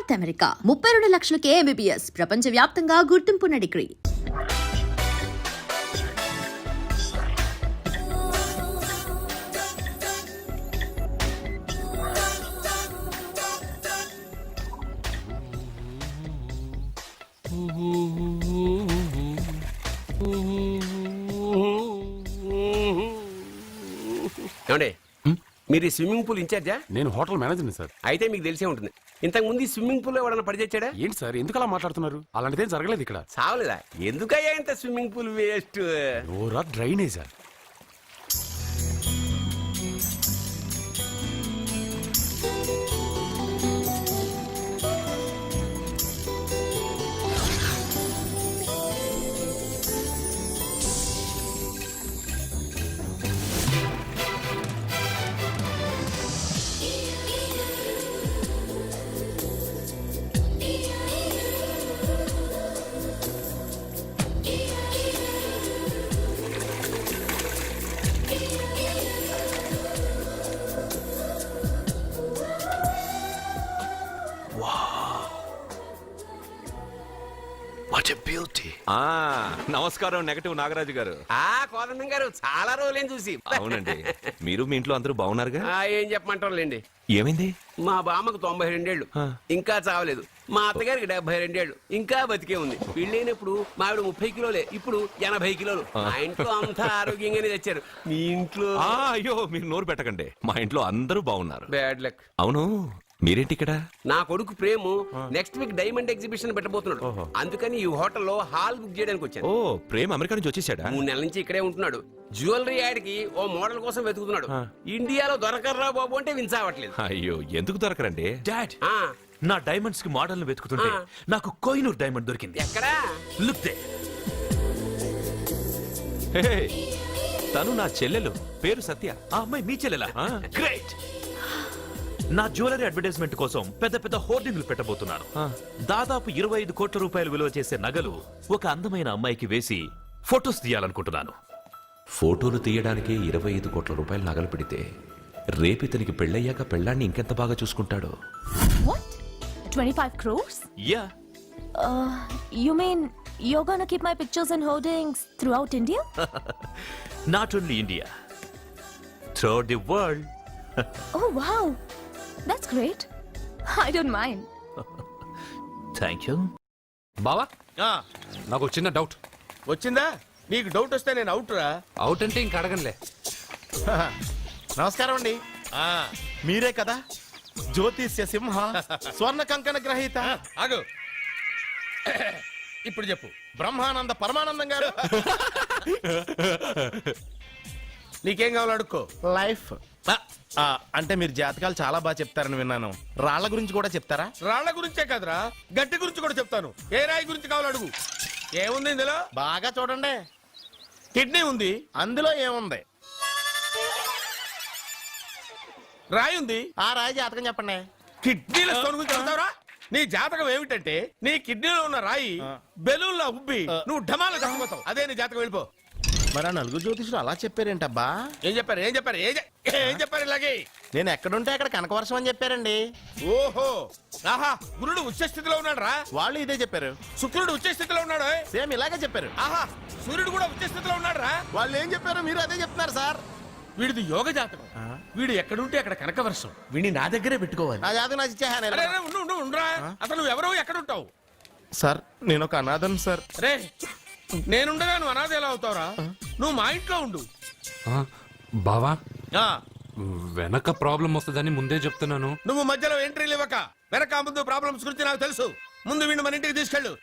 North America 32 లక్షలకే MBBS ప్రపంచవ్యాప్తంగా గుర్తింపున్న degree. ఏమండి మీరు ఈ స్విమ్మింగ్ పూల్ ఇన్ఛార్జా? నేను హోటల్ మేనేజర్ని సార్. అయితే మీకు తెలిసే ఉంటుంది. ఇంతకు ముందు ఈ స్విమ్మింగ్ పూల్ ఎవడన్నా పడిచేచ్చాడా? ఏంటి సార్ ఎందుకు అలా మాట్లాడుతున్నారు? అలాంటిదేం జరగలేదు ఇక్కడ. చావలేదా? ఎందుకయ్యా ఇంత స్విమ్మింగ్ పూల్ వేస్ట్? ఓరా డ్రైనేజా? నమస్కారం నెగటివ్ నాగరాజు గారు. కోదండం గారు చాలా రోజులేం చూసి. అవునండి, మీరు మీ ఇంట్లో అందరూ బాగున్నారుగా? ఏం చెప్పమంటారులేండి. ఏమైంది? మా బామ్మకు 92 ఏళ్ళు ఇంకా చావలేదు. మా అత్తగారికి 72 ఏళ్ళు ఇంకా బతికే ఉంది. పెళ్ళైనప్పుడు మావిడ 30 కిలోలే, ఇప్పుడు 80 కిలోలు. మా ఇంట్లో అంతా ఆరోగ్యంగానే తెచ్చారు. మీ ఇంట్లో? అయ్యో మీరు నోరు పెట్టకండి, మా ఇంట్లో అందరూ బాగున్నారు. Bad luck. అవును, మీరేంటి ఇక్కడ? నా కొడుకు ప్రేము నెక్స్ట్ వీక్ డైమండ్ ఎగ్జిబిషన్ పెట్టబోతున్నాడు. అందుకని ఈ హోటల్లో హాల్ బుక్ చేయడానికి వచ్చాను. ఓ ప్రేమ్ అమెరికా నుంచి వచ్చేసాడా? 3 నెలల నుంచి ఇక్కడే ఉంటున్నాడు. జ్యువెలరీ యాడ్ కి ఓ మోడల్ కోసం వెతుకుతున్నాడు. ఇండియాలో దొరకర్రా బాబు అంటే విన్సావట్లేదు. అయ్యో ఎందుకు దొరకరండి? డాడ్, నా డైమండ్స్ కి మోడల్ వెతుకుతుంటే నాకు కోహినూర్ డైమండ్ దొరికింది. ఎక్కడా? Look they. తను నా చెల్లెలు, పేరు సత్య. ఆ అమ్మాయి మీ చెల్లెలా? గ్రేట్. నా జ్యువెలరీ అడ్వర్టైజ్మెంట్ కోసం పెద్ద పెద్ద హోర్డింగ్లు పెట్టబోతున్నాను. దాదాపు 25 కోట్ల రూపాయలు విలువ చేసే నగలు ఒక అందమైన అమ్మాయికి వేసి ఫొటోస్ తీయాలనుకుంటున్నాను. ఫోటోలు తీయడానికే 25 కోట్ల రూపాయలు నగలు పెడితే రేపు ఇతనికి పెళ్ళయ్యాక పెళ్ళాన్ని ఇంకెంత బాగా చూసుకుంటాడో. What? 25 crores? Yeah. You mean you're gonna keep my pictures and hoardings throughout India? Not only India, throughout the world. Oh wow, that's great. I don't mind. Thank you. బావా నాకు చిన్న డౌట్ వచ్చిందా? నీకు డౌట్ వస్తే నేను out రా. Out అంటే ఇంక అడగనులే. నమస్కారం అండి. మీరే కదా జ్యోతిష్య సింహ స్వర్ణ కంకణ గ్రహీత? ఆగు, ఇప్పుడు చెప్పు. బ్రహ్మానంద పరమానందం గారు. నీకేం కావాలో అడుక్కో. లైఫ్ అంటే మీరు జాతకాలు చాలా బాగా చెప్తారని విన్నాను. రాళ్ల గురించి కూడా చెప్తారా? రాళ్ల గురించే కదరా, గట్టి గురించి కూడా చెప్తాను. ఏ రాయి గురించి కావాలో అడుగు. ఏముంది ఇందులో? బాగా చూడండి. కిడ్నీ ఉంది. అందులో ఏముంది? రాయి ఉంది. ఆ రాయి జాతకం చెప్పండి. కిడ్నీల స్టోన్ గురించి చెప్తావురా? నీ జాతకం ఏమిటంటే నీ కిడ్నీలో ఉన్న రాయి బెలూన్లా ఉబ్బి నువ్వు ఢమాల చచ్చిపోతావు. అదే నీ జాతకం. వెళ్ళిపో. మరి ఆ నలుగురు జ్యోతిషులు అలా చెప్పారేంటబ్బా? ఏం చెప్పారు? ఏం చెప్పారు? ఏం చెప్పారు? ఇలాగే నేను ఎక్కడుంటే అక్కడ కనకవర్షం అని చెప్పారండి. ఓహో, ఆహా, గురుడు ఉచ్చ స్థితిలో ఉన్నాడు రా. వాళ్ళు ఇదే చెప్పారు. శుక్రుడు ఉచ్చ స్థితిలో ఉన్నాడు. సేమ్ ఇలాగే చెప్పారు. ఆహా, సూర్యుడు కూడా ఉచ్చ స్థితిలో ఉన్నాడు రా. వాళ్ళు ఏం చెప్పారు మీరు అదే చెప్తున్నారు సార్. వీడిది యోగ జాతకం. వీడు ఎక్కడుంటే అక్కడ కనకవర్షం. వీడిని నా దగ్గరే పెట్టుకోవాలి. ఆ జాతకం నాకు ఇచ్చేహాను. ఉండరా. అసలు నువ్వు ఎవరో ఎక్కడుంటావు? సార్ నేను ఒక అనాథం సార్. రే, నేనుండగా నువ్వు అనాథ ఎలా అవుతావురా? నువ్వు మా ఇంట్లో ఉండు. బావా వెనక ప్రాబ్లం వస్తుందని ముందే చెప్తున్నాను. నువ్వు మధ్యలో ఎంట్రీలు ఇవ్వక. వెనక ముందు ప్రాబ్లమ్స్ గురించి నాకు తెలుసు. ముందు వీడిని మన ఇంటికి తీసుకెళ్ళు.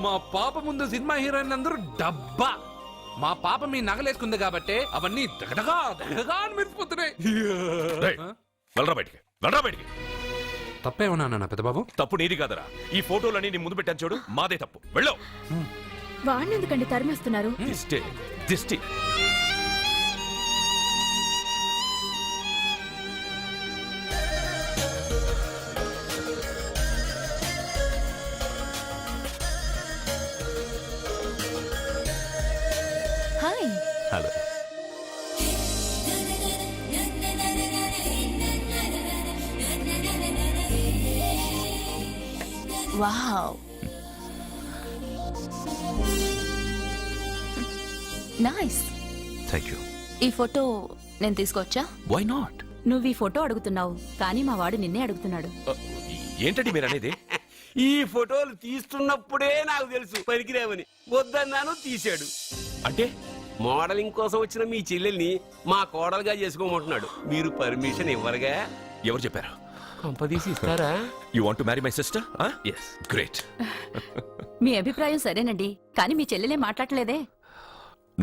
మా పాప ముందు సినిమా హీరోయిన్ అందరూ డబ్బా. మా పాప మీ నగలేసుకుంది కాబట్టి అవన్నీ దగదగా దగదగా అని మెరిసిపోతున్నాయి. వెళ్ళరా బయటికి, వెళ్ళరా బయటికి. తప్పేమన్నా నాన్న పెద్ద బాబు? తప్పు నీది కాదరా. ఈ ఫోటోలన్నీ నీ ముందు పెట్టాను చూడు, మాదే తప్పు. వెళ్ళు. వాడిని ఎందుకండి తరిమేస్తున్నారు? దిష్టి దిష్టి. Hi. Hello. Wow, nice. Thank you. ఈ ఫోటో నేను తీసుకొచ్చా? Why not? నువ్వు ఈ ఫోటో అడుగుతున్నావు కానీ మా వాడు నిన్నే అడుగుతున్నాడు. ఏంటండి మీరు అనేది? ఈ ఫోటోలు తీస్తున్నప్పుడే నాకు తెలుసు పనికిరావని. వద్దన్నాను, తీశాడు. అంటే మోడలింగ్ కోసం వచ్చిన మీ చెల్లెల్ని మా కోడలుగా చేసుకోమంటున్నాడు. మీరు పర్మిషన్ ఇవ్వరుగా? ఎవరు చెప్పారు? కంపదీసి ఇస్తారా? You want to marry my sister? Yes. Great. మీ అభిప్రాయం సరేనండి కానీ మీ చెల్లెలే మాట్లాడలేదే.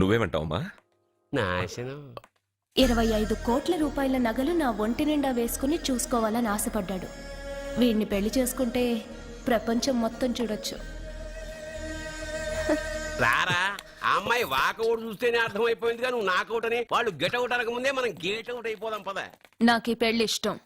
నువ్వేమంటావమ్మా? నాశనం. 25 కోట్ల రూపాయల నగలు నా ఒంటి నిండా వేసుకుని చూసుకోవాలని ఆశపడ్డాడు. వీడిని పెళ్లి చేసుకుంటే ప్రపంచం మొత్తం చూడొచ్చు. రారా, ఆ అమ్మాయి వాకౌట్ చూస్తేనే అర్థమైపోయింది కానీ నువ్వు నాకౌట్ అని. వాళ్ళు గెటౌట్ అనక ముందే మనం గేట్ అవుట్ అయిపోదాం పద. నాకు ఈ పెళ్లి ఇష్టం.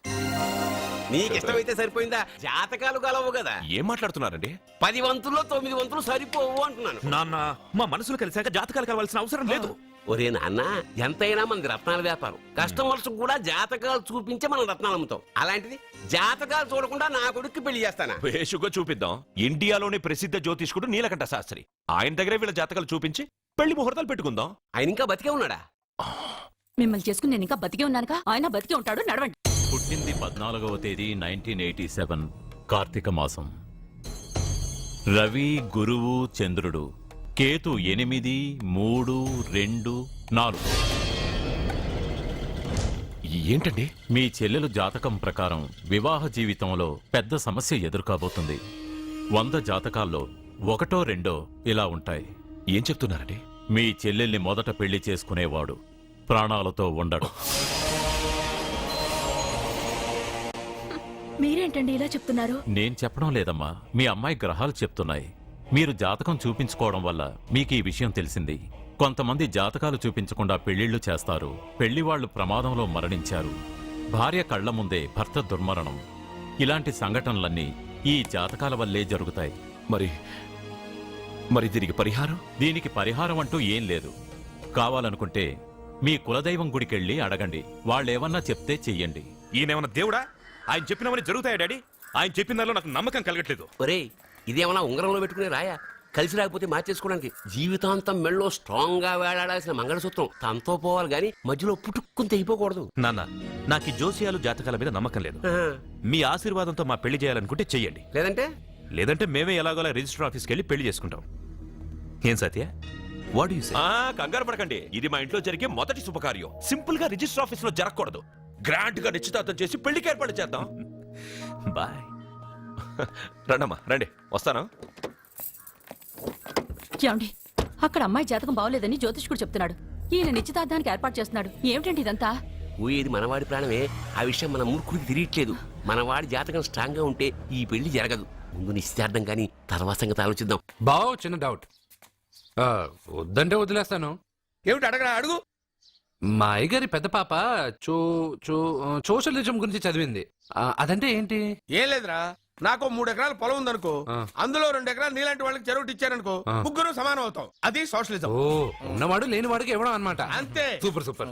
నీకు ఇష్టమైతే సరిపోయిందా? జాతకాలు కలవు కదా. ఏం మాట్లాడుతున్నారండి? 10 వంతుల్లో 9 వంతులు సరిపోవు అంటున్నాను. నాన్న, మా మనసులు కలిసాక జాతకాలు కలవాల్సిన అవసరం లేదు. ఒరే నాన్న, ఎంతైనా మనది రత్నాల వ్యాపారం. కస్టమర్స్ కూడా జాతకాలు చూపించే మనం రత్నాలు అమ్ముతాం. అలాంటిది జాతకాలు చూడకుండా నా కొడుక్కి పెళ్లి చేస్తానా? వేషుగా చూపిద్దాం. ఇండియాలోని ప్రసిద్ధ జ్యోతిష్కుడు నీలకంఠ శాస్త్రి, ఆయన దగ్గరే వీళ్ళ జాతకాలు చూపించి పెళ్లి ముహూర్తాలు పెట్టుకుందాం. ఆయన ఇంకా బతికే ఉన్నాడా? మిమ్మల్ని చేసుకుని నేను ఇంకా బతికే ఉన్నానుగా. ఆయన బతికే ఉంటాడు. నడవండి. పుట్టింది 14వ తేదీ 1987 కార్తీక మాసం. రవి, గురువు, చంద్రుడు, కేతు 8, 3, 2, 4. ఏంటండి? మీ చెల్లెలు జాతకం ప్రకారం వివాహ జీవితంలో పెద్ద సమస్య ఎదుర్కోబోతుంది. 100 జాతకాల్లో 1, 2 ఇలా ఉంటాయి. ఏం చెప్తున్నారండి? మీ చెల్లెల్ని మొదట పెళ్లి చేసుకునేవాడు ప్రాణాలతో ఉండడు. మీరేంటండి ఇలా చెప్తున్నారు? నేను చెప్పడం లేదమ్మా, మీ అమ్మాయి గ్రహాలు చెప్తున్నాయి. మీరు జాతకం చూపించుకోవడం వల్ల మీకు ఈ విషయం తెలిసింది. కొంతమంది జాతకాలు చూపించకుండా పెళ్లిళ్లు చేస్తారు. పెళ్లివాళ్లు ప్రమాదంలో మరణించారు. భార్య కళ్ల ముందే భర్త దుర్మరణం. ఇలాంటి సంఘటనలన్నీ ఈ జాతకాల వల్లే జరుగుతాయి. మరి దీనికి పరిహారం? దీనికి పరిహారం అంటూ ఏం లేదు. కావాలనుకుంటే మీ కులదైవం గుడికెళ్ళి అడగండి. వాళ్ళేమన్నా చెప్తే చెయ్యండి. ఈయనేమన్నా దేవుడా? ఆయన చెప్పినవన్నీ జరుగుతాయా డాడీ? ఆయన చెప్పిన దానిలో నాకు నమ్మకం కలగట్లేదు. ఒరేయ్, ఇదేమన్నా ఉంగరంలో పెట్టుకునే రాయా? కలిసి రాకపోతే మార్చేసుకోవడానికి. జీవితాంతం మెళ్ళో స్ట్రాంగ్ గా వేలాడాల్సిన మంగళసూత్రం తనతో పోవాలి గాని మధ్యలో పుట్టుక్కుని తెగిపోకూడదు. నాన్న, నాకు ఈ జోసియాలు జాతకాల మీద నమ్మకం లేదు. మీ ఆశీర్వాదంతో మా పెళ్లి చేయాలనుకుంటే చెయ్యండి. లేదంటే మేమే ఎలాగోలా రిజిస్టర్ ఆఫీస్కి వెళ్ళి పెళ్లి చేసుకుంటాం. ఏం సత్య? What you say? కంగారు పడకండి. ఇది మా ఇంట్లో జరిగే మొదటి శుభకార్యం. సింపుల్ గా రిజిస్టర్ ఆఫీస్ లో జరగకూడదు. గ్రాండ్ గా నిశ్చితార్థం చేసి పెళ్లికి ఏర్పాటు చేద్దాం. బాయ్. రండమ్మా, రండి, వస్తాను. ఏమండి, అక్కడ అమ్మాయి జాతకం బాగోలేదని జ్యోతిష్కుడు చెప్తున్నాడు. ఈయన నిశ్చితార్థానికి ఏర్పాటు చేస్తున్నాడు. ఏమిటండి ఇదంతా? ఊయేది మనవాడి ప్రాణమే. ఆ విషయం మన మూర్ఖుడికి తిరియట్లేదు. మనవాడి జాతకం స్ట్రాంగ్ గా ఉంటే ఈ పెళ్లి జరగదు. ముందు నిశ్చితార్థం కానీ తర్వాత సంగతి ఆలోచిద్దాం. బావ్, చిన్న డౌట్. వద్దంటే వదిలేస్తాను. ఏమిటి అడగరా? అడుగు. మా అయ్యగారి పెద్ద పాప సోషలిజం గురించి చదివింది. అదంటే ఏంటి? ఏం లేదురా, నాకు 3 ఎకరాల పొలం ఉందనుకో, ఆ. అందులో 2 ఎకరాలు నీలాంటి వాళ్ళకి చెరువు ఇచ్చారనుకో, ఆ. ముగ్గురు సమానం అవుతాం. అది సోషలిజం. ఓ, ఉన్నవాడు లేనివాడికి ఇవ్వడం అన్నమాట. అంతే. Super super.